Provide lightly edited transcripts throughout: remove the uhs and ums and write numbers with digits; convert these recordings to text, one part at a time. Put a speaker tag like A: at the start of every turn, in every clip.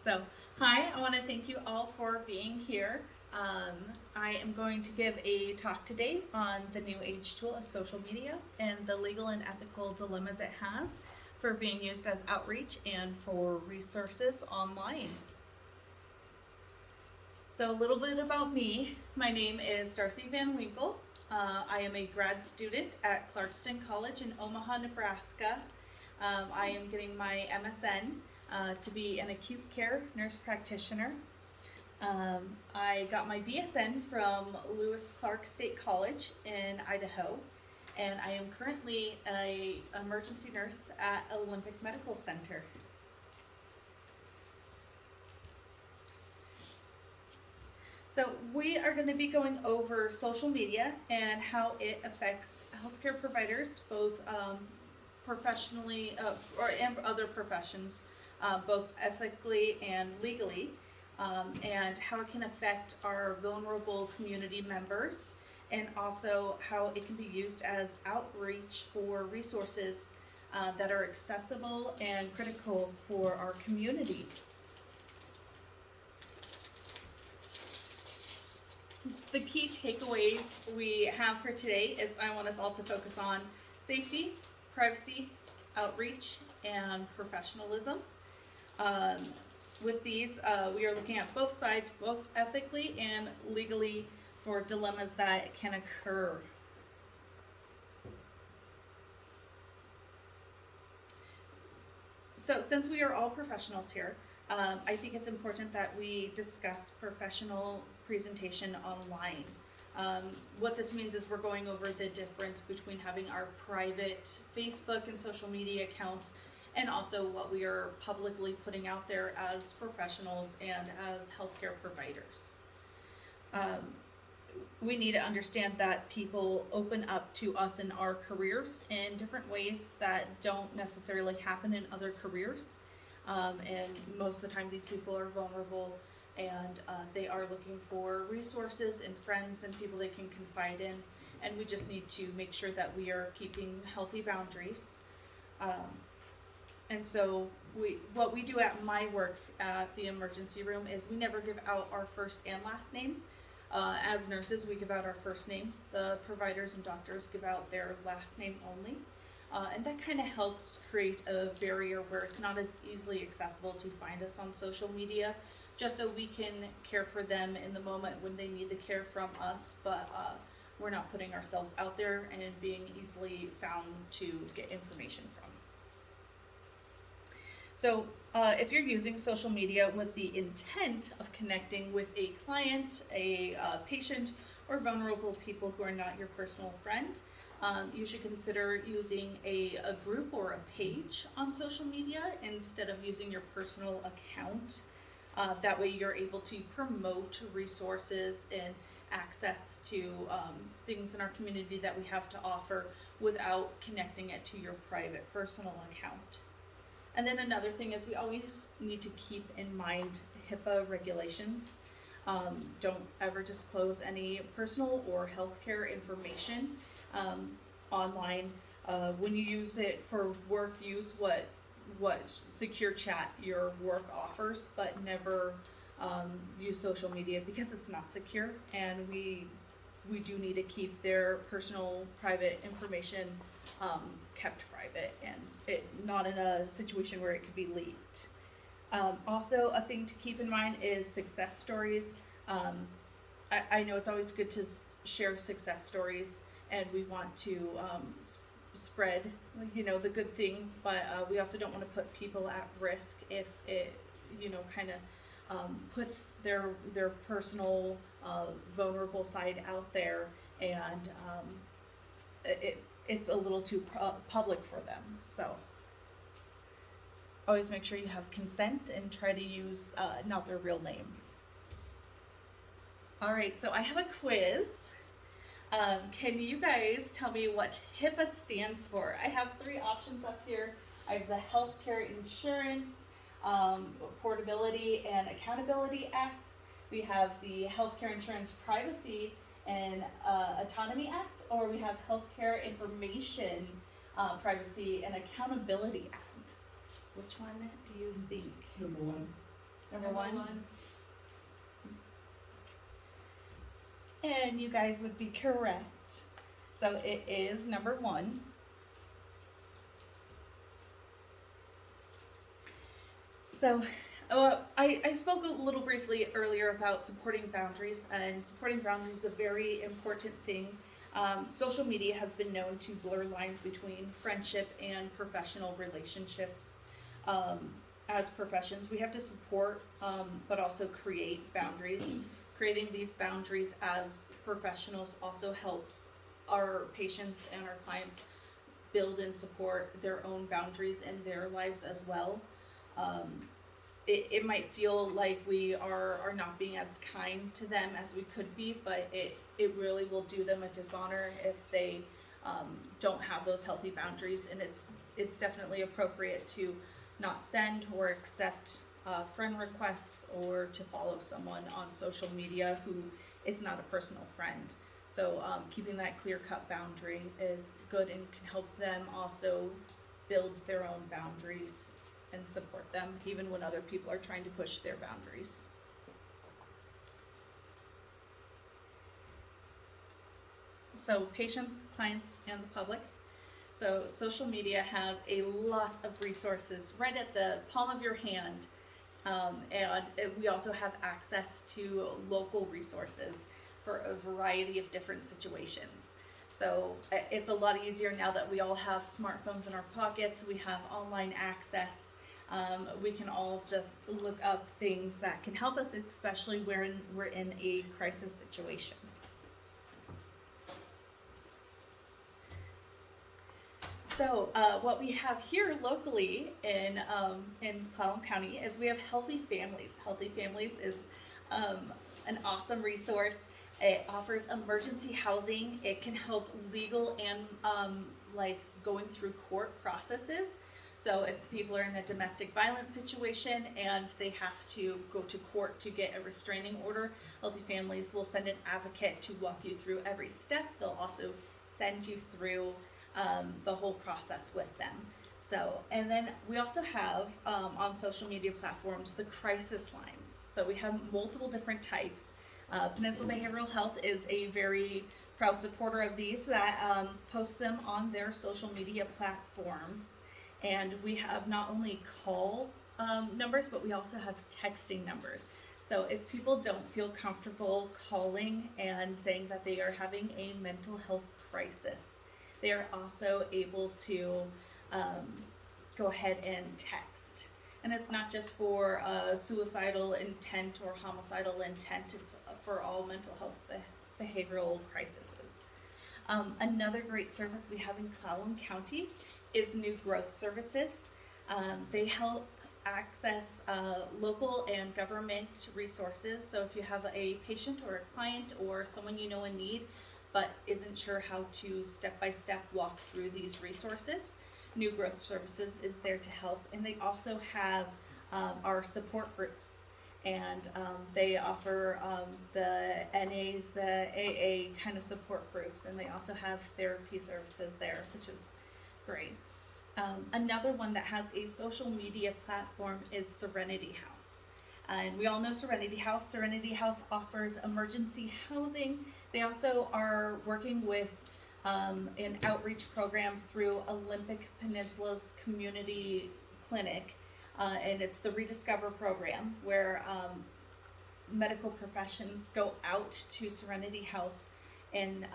A: So, hi, I want to thank you all for being here. I am going to give a talk today on the new age tool of social media and the legal and ethical dilemmas it has for being used as outreach and for resources online. So, a little bit about me. My name is Darcy Van Winkle. I am a grad student at Clarkston College in Omaha, Nebraska. I am getting my MSN to be an acute care nurse practitioner. I got my BSN from Lewis Clark State College in Idaho, and I am currently an emergency nurse at Olympic Medical Center. So we are going to be going over social media and how it affects healthcare providers, both professionally and other professions, both ethically and legally, and how it can affect our vulnerable community members, and also how it can be used as outreach for resources that are accessible and critical for our community. The key takeaway we have for today is I want us all to focus on safety, privacy, outreach, and professionalism. With these, we are looking at both sides, both ethically and legally, for dilemmas that can occur. So since we are all professionals here, I think it's important that we discuss professional presentation online. What this means is we're going over the difference between having our private Facebook and social media accounts and also what we are publicly putting out there as professionals and as healthcare providers. We need to understand that people open up to us in our careers in different ways that don't necessarily happen in other careers. And most of the time these people are vulnerable and they are looking for resources and friends and people they can confide in, and we just need to make sure that we are keeping healthy boundaries. And so what we do at my work at the emergency room is we never give out our first and last name. As nurses, we give out our first name. The providers and doctors give out their last name only. And that kind of helps create a barrier where it's not as easily accessible to find us on social media, just so we can care for them in the moment when they need the care from us, but we're not putting ourselves out there and being easily found to get information from. So if you're using social media with the intent of connecting with a client, a patient, or vulnerable people who are not your personal friend, you should consider using a group or a page on social media instead of using your personal account. That way you're able to promote resources and access to things in our community that we have to offer without connecting it to your private personal account. And then another thing is we always need to keep in mind HIPAA regulations. Don't ever disclose any personal or healthcare information online. When you use it for work, use what secure chat your work offers, but never use social media because it's not secure, and we do need to keep their personal private information kept private and not in a situation where it could be leaked. Also, a thing to keep in mind is success stories. I know it's always good to share success stories, and we want to spread the good things, but we also don't want to put people at risk if it kind of puts their personal vulnerable side out there, and it's a little too public for them. So always make sure you have consent and try to use not their real names. All right, so I have a quiz. Can you guys tell me what HIPAA stands for? I have 3 options up here. I have the Healthcare Insurance, Portability and Accountability Act. We have the Healthcare Insurance Privacy and Autonomy Act, or we have Healthcare Information Privacy and Accountability Act. Which one do you think?
B: Number 1.
A: Number one. And you guys would be correct. So it is number one. So I spoke a little briefly earlier about supporting boundaries, and supporting boundaries is a very important thing. Social media has been known to blur lines between friendship and professional relationships. As professions, we have to support, but also create boundaries. Creating these boundaries as professionals also helps our patients and our clients build and support their own boundaries in their lives as well. It might feel like we are not being as kind to them as we could be, but it really will do them a dishonor if they don't have those healthy boundaries. And it's definitely appropriate to not send or accept friend requests or to follow someone on social media who is not a personal friend. So keeping that clear-cut boundary is good and can help them also build their own boundaries and support them even when other people are trying to push their boundaries. So patients, clients, and the public. So social media has a lot of resources right at the palm of your hand. We also have access to local resources for a variety of different situations. So it's a lot easier now that we all have smartphones in our pockets, we have online access. We can all just look up things that can help us, especially when we're in a crisis situation. So what we have here locally in Clallam County is we have Healthy Families. Healthy Families is an awesome resource. It offers emergency housing. It can help legal and like going through court processes. So if people are in a domestic violence situation and they have to go to court to get a restraining order, Healthy Families will send an advocate to walk you through every step. They'll also send you through the whole process with them. So, and then we also have on social media platforms the crisis lines. So we have multiple different types. Peninsula Behavioral Health is a very proud supporter of these that post them on their social media platforms. And we have not only call numbers, but we also have texting numbers. So if people don't feel comfortable calling and saying that they are having a mental health crisis, they are also able to go ahead and text. And it's not just for suicidal intent or homicidal intent, it's for all mental health behavioral crises. Another great service we have in Clallam County is New Growth Services. They help access local and government resources. So if you have a patient or a client or someone you know in need, but isn't sure how to step-by-step walk through these resources, New Growth Services is there to help. And they also have our support groups. And they offer the NAs, the AA kind of support groups, and they also have therapy services there, which is great. Another one that has a social media platform is Serenity House. And we all know Serenity House. Serenity House offers emergency housing. They also are working with an outreach program through Olympic Peninsula's community clinic. And it's the Rediscover program where medical professions go out to Serenity House and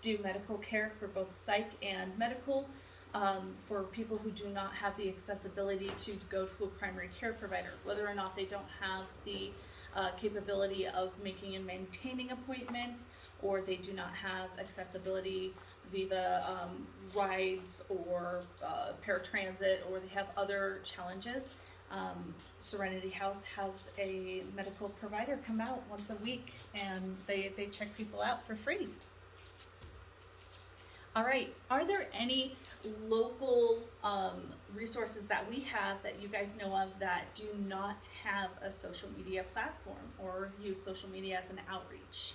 A: do medical care for both psych and medical for people who do not have the accessibility to go to a primary care provider, whether or not they don't have the capability of making and maintaining appointments, or they do not have accessibility via rides or paratransit, or they have other challenges. Serenity House has a medical provider come out once a week and they check people out for free. All right, are there any local resources that we have that you guys know of that do not have a social media platform or use social media as an outreach?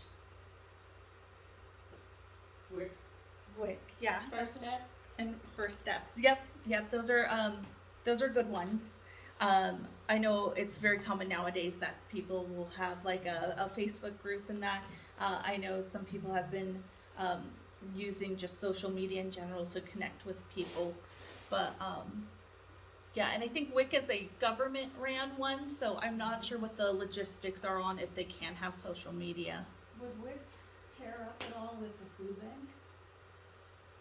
A: WIC, yeah.
B: First Step.
A: And First Steps. Yep, those are good ones. I know it's very common nowadays that people will have like a Facebook group and that. I know some people have been um, using just social media in general to connect with people. But yeah, and I think WIC is a government ran one, so I'm not sure what the logistics are on if they can have social media.
B: Would WIC pair up at all with the food bank?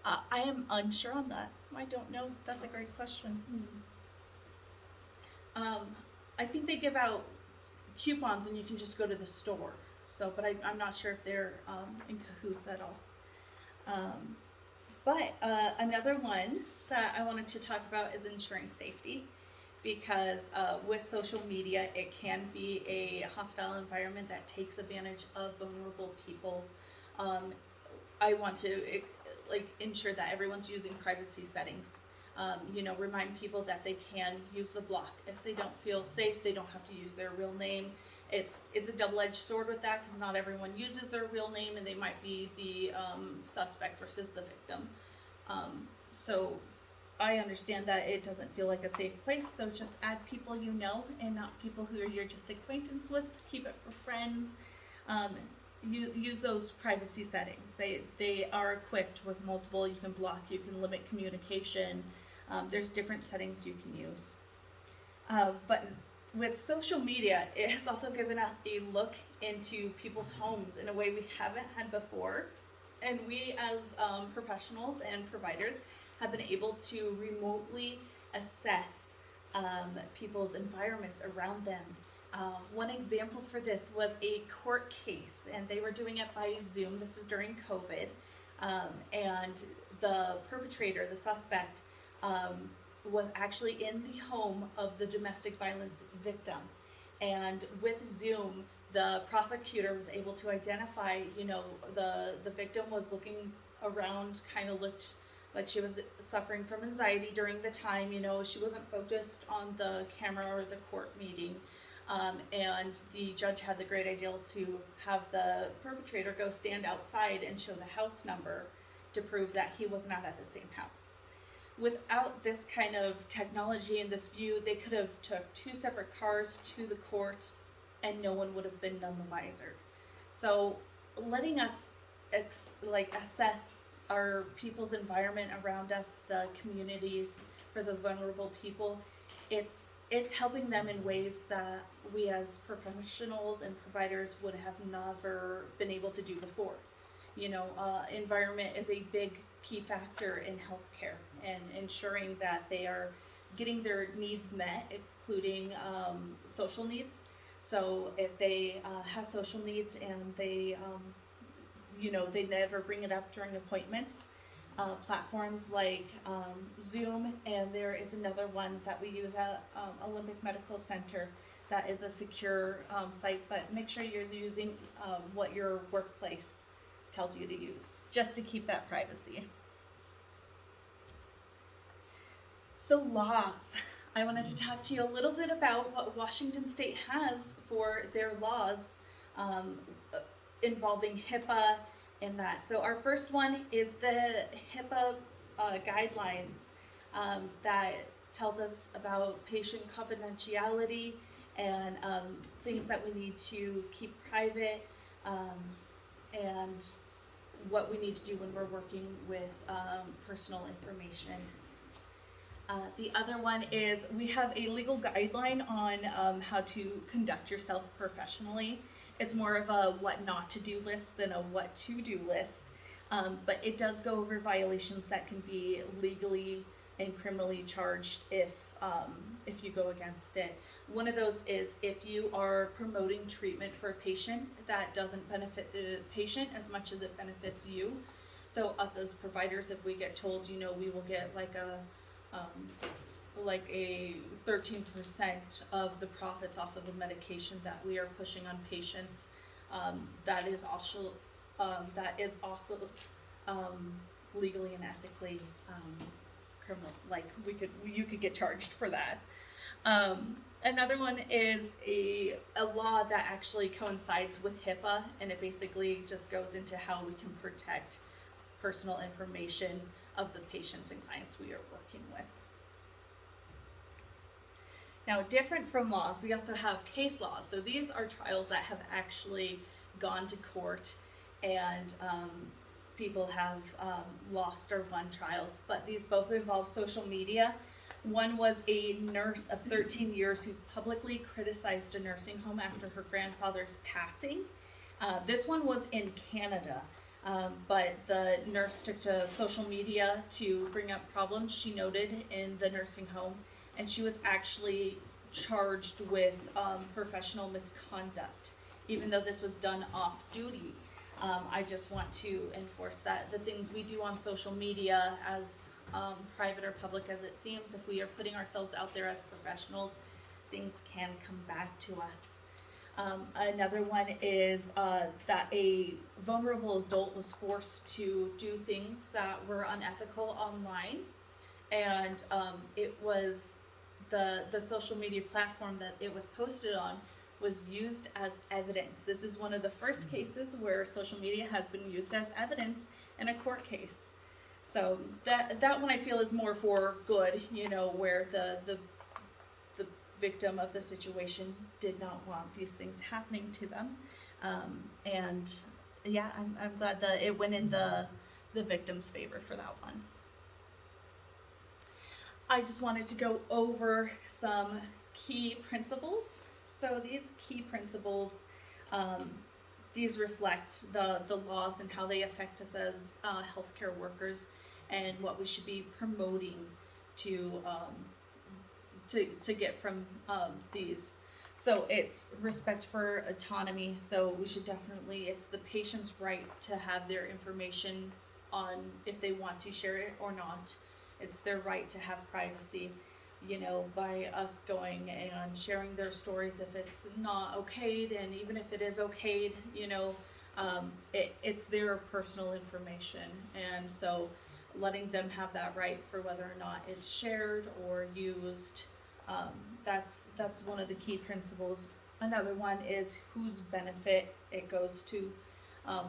A: I am unsure on that. I don't know. That's a great question. I think they give out coupons and you can just go to the store. So, but I'm not sure if they're in cahoots at all. But another one that I wanted to talk about is ensuring safety, because with social media, it can be a hostile environment that takes advantage of vulnerable people. I want to like ensure that everyone's using privacy settings. Remind people that they can use the block if they don't feel safe. They don't have to use their real name. It's a double-edged sword with that, because not everyone uses their real name, and they might be the suspect versus the victim. So I understand that it doesn't feel like a safe place, so just add people you know and not people who you're just acquaintance with. Keep it for friends. Use those privacy settings. They are equipped with multiple. You can block, you can limit communication. There's different settings you can use. But with social media, it has also given us a look into people's homes in a way we haven't had before. And we as professionals and providers have been able to remotely assess people's environments around them. One example for this was a court case, and they were doing it by Zoom. This was during COVID. And the perpetrator, the suspect, was actually in the home of the domestic violence victim. And with Zoom, the prosecutor was able to identify, the victim was looking around, kind of looked like she was suffering from anxiety during the time. She wasn't focused on the camera or the court meeting. And the judge had the great idea to have the perpetrator go stand outside and show the house number to prove that he was not at the same house. Without this kind of technology and this view, they could have took two separate cars to the court and no one would have been none the wiser. So letting us assess our people's environment around us, the communities for the vulnerable people, it's helping them in ways that we as professionals and providers would have never been able to do before. Environment is a big key factor in healthcare and ensuring that they are getting their needs met, including social needs. So if they have social needs and they never bring it up during appointments, platforms like Zoom, and there is another one that we use at Olympic Medical Center that is a secure site, but make sure you're using what your workplace tells you to use, just to keep that privacy. So laws. I wanted to talk to you a little bit about what Washington State has for their laws involving HIPAA and that. So our first one is the HIPAA guidelines that tells us about patient confidentiality and things that we need to keep private, and what we need to do when we're working with personal information. The other one is we have a legal guideline on how to conduct yourself professionally. It's more of a what not to do list than a what to do list, but it does go over violations that can be legally and criminally charged if you go against it. One of those is if you are promoting treatment for a patient that doesn't benefit the patient as much as it benefits you. So us as providers, if we get told, we will get like a 13% of the profits off of a medication that we are pushing on patients, that is also legally and ethically criminal. Like you could get charged for that. Another one is a law that actually coincides with HIPAA, and it basically just goes into how we can protect personal information of the patients and clients we are working with. Now, different from laws, we also have case laws. So these are trials that have actually gone to court, and people have lost or won trials. But these both involve social media. One was a nurse of 13 years who publicly criticized a nursing home after her grandfather's passing. This one was in Canada. But the nurse took to social media to bring up problems she noted in the nursing home, and she was actually charged with professional misconduct, even though this was done off duty. I just want to enforce that the things we do on social media, as private or public as it seems, if we are putting ourselves out there as professionals, things can come back to us. Another one is that a vulnerable adult was forced to do things that were unethical online, and it was the social media platform that it was posted on was used as evidence. This is one of the first cases where social media has been used as evidence in a court case. So that one I feel is more for good, where the victim of the situation did not want these things happening to them. And yeah, I'm glad that it went in the victim's favor for that one. I just wanted to go over some key principles. So these key principles, these reflect the laws and how they affect us as healthcare workers, and what we should be promoting to get from these. So it's respect for autonomy. So we should definitely, it's the patient's right to have their information on if they want to share it or not. It's their right to have privacy, by us going and sharing their stories if it's not okayed, and even if it is okayed, it's their personal information. And so letting them have that right for whether or not it's shared or used, that's one of the key principles. Another one is whose benefit it goes to.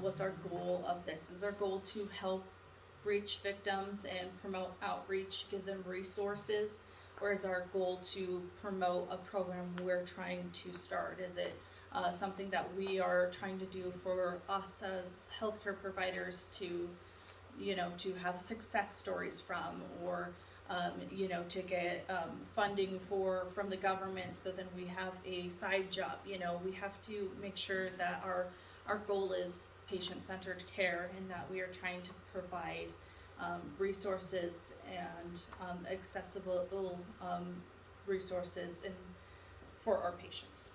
A: What's our goal of this? Is our goal to help reach victims and promote outreach, give them resources, or is our goal to promote a program we're trying to start? Is it something that we are trying to do for us as healthcare providers to have success stories from, or to get funding from the government, so then we have a side job? We have to make sure that our goal is patient-centered care, and that we are trying to provide resources and accessible resources for our patients.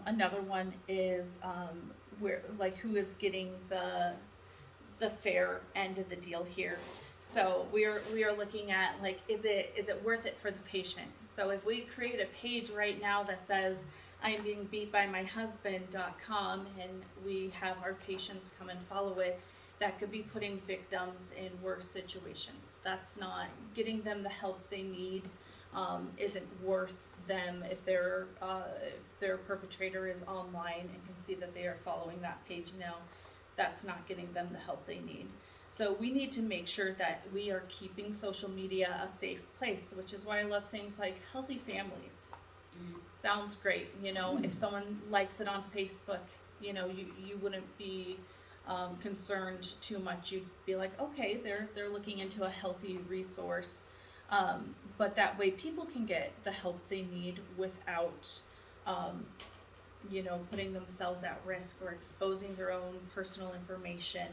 A: Another one is who is getting the fair end of the deal here. So we are looking at, is it worth it for the patient? So if we create a page right now that says I'm being beat by my husband.com, and we have our patients come and follow it, that could be putting victims in worse situations. That's not getting them the help they need. Isn't worth them if their perpetrator is online and can see that they are following that page now. That's not getting them the help they need. So we need to make sure that we are keeping social media a safe place, which is why I love things like healthy families. Sounds great, if someone likes it on Facebook, you wouldn't be concerned too much. You'd be like, okay, they're looking into a healthy resource, but that way people can get the help they need without putting themselves at risk or exposing their own personal information.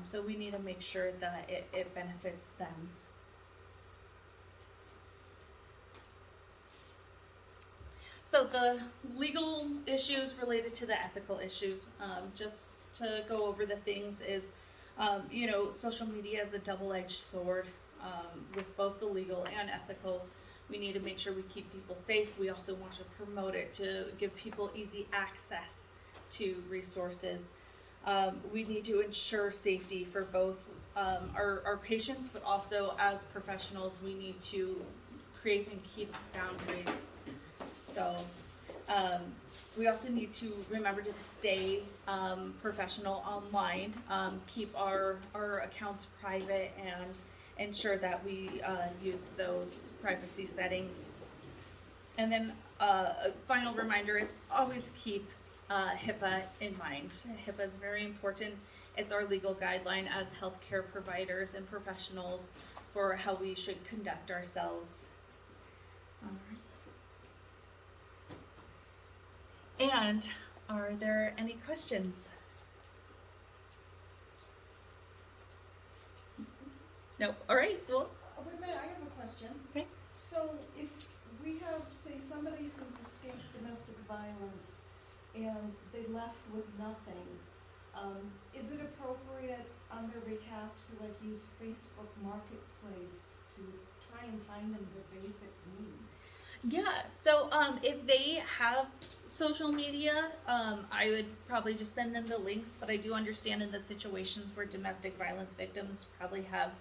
A: So we need to make sure that it benefits them. So the legal issues related to the ethical issues, just to go over the things, is, social media is a double-edged sword, with both the legal and ethical. We need to make sure we keep people safe. We also want to promote it to give people easy access to resources. We need to ensure safety for both our patients, but also as professionals, we need to create and keep boundaries. So we also need to remember to stay professional online, keep our accounts private, and ensure that we use those privacy settings. And then a final reminder is always keep HIPAA in mind. HIPAA is very important. It's our legal guideline as healthcare providers and professionals for how we should conduct ourselves. All right. And are there any questions? No. All right. Well,
B: Oh, wait a minute, I have a question.
A: okay.
B: So if we have, say, somebody who's escaped domestic violence and they left with nothing, is it appropriate on their behalf to like use Facebook Marketplace to try and find them their basic needs?
A: Yeah, so if they have social media, I would probably just send them the links, but I do understand in the situations where domestic violence victims probably have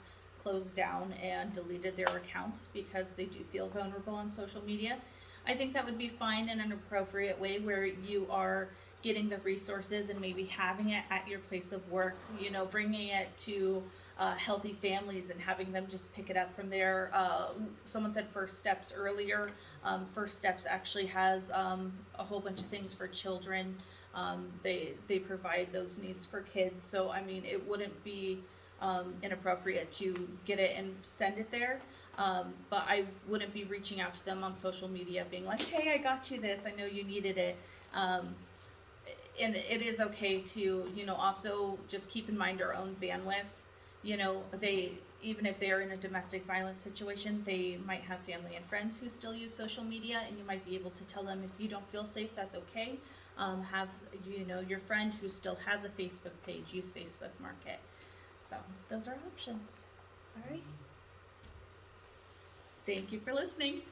A: closed down and deleted their accounts because they do feel vulnerable on social media. I think that would be fine in an appropriate way where you are getting the resources and maybe having it at your place of work, you know, bringing it to healthy families and having them just pick it up from there. Someone said First Steps earlier. First Steps actually has a whole bunch of things for children. They provide those needs for kids. So I mean, it wouldn't be inappropriate to get it and send it there. But I wouldn't be reaching out to them on social media being like, hey, I got you this. I know you needed it. And it is okay to, you know, also just keep in mind our own bandwidth. You know, even if they are in a domestic violence situation, they might have family and friends who still use social media, and you might be able to tell them if you don't feel safe, that's okay. Have, you know, your friend who still has a Facebook page, use Facebook Market. So those are options. All right. Thank you for listening.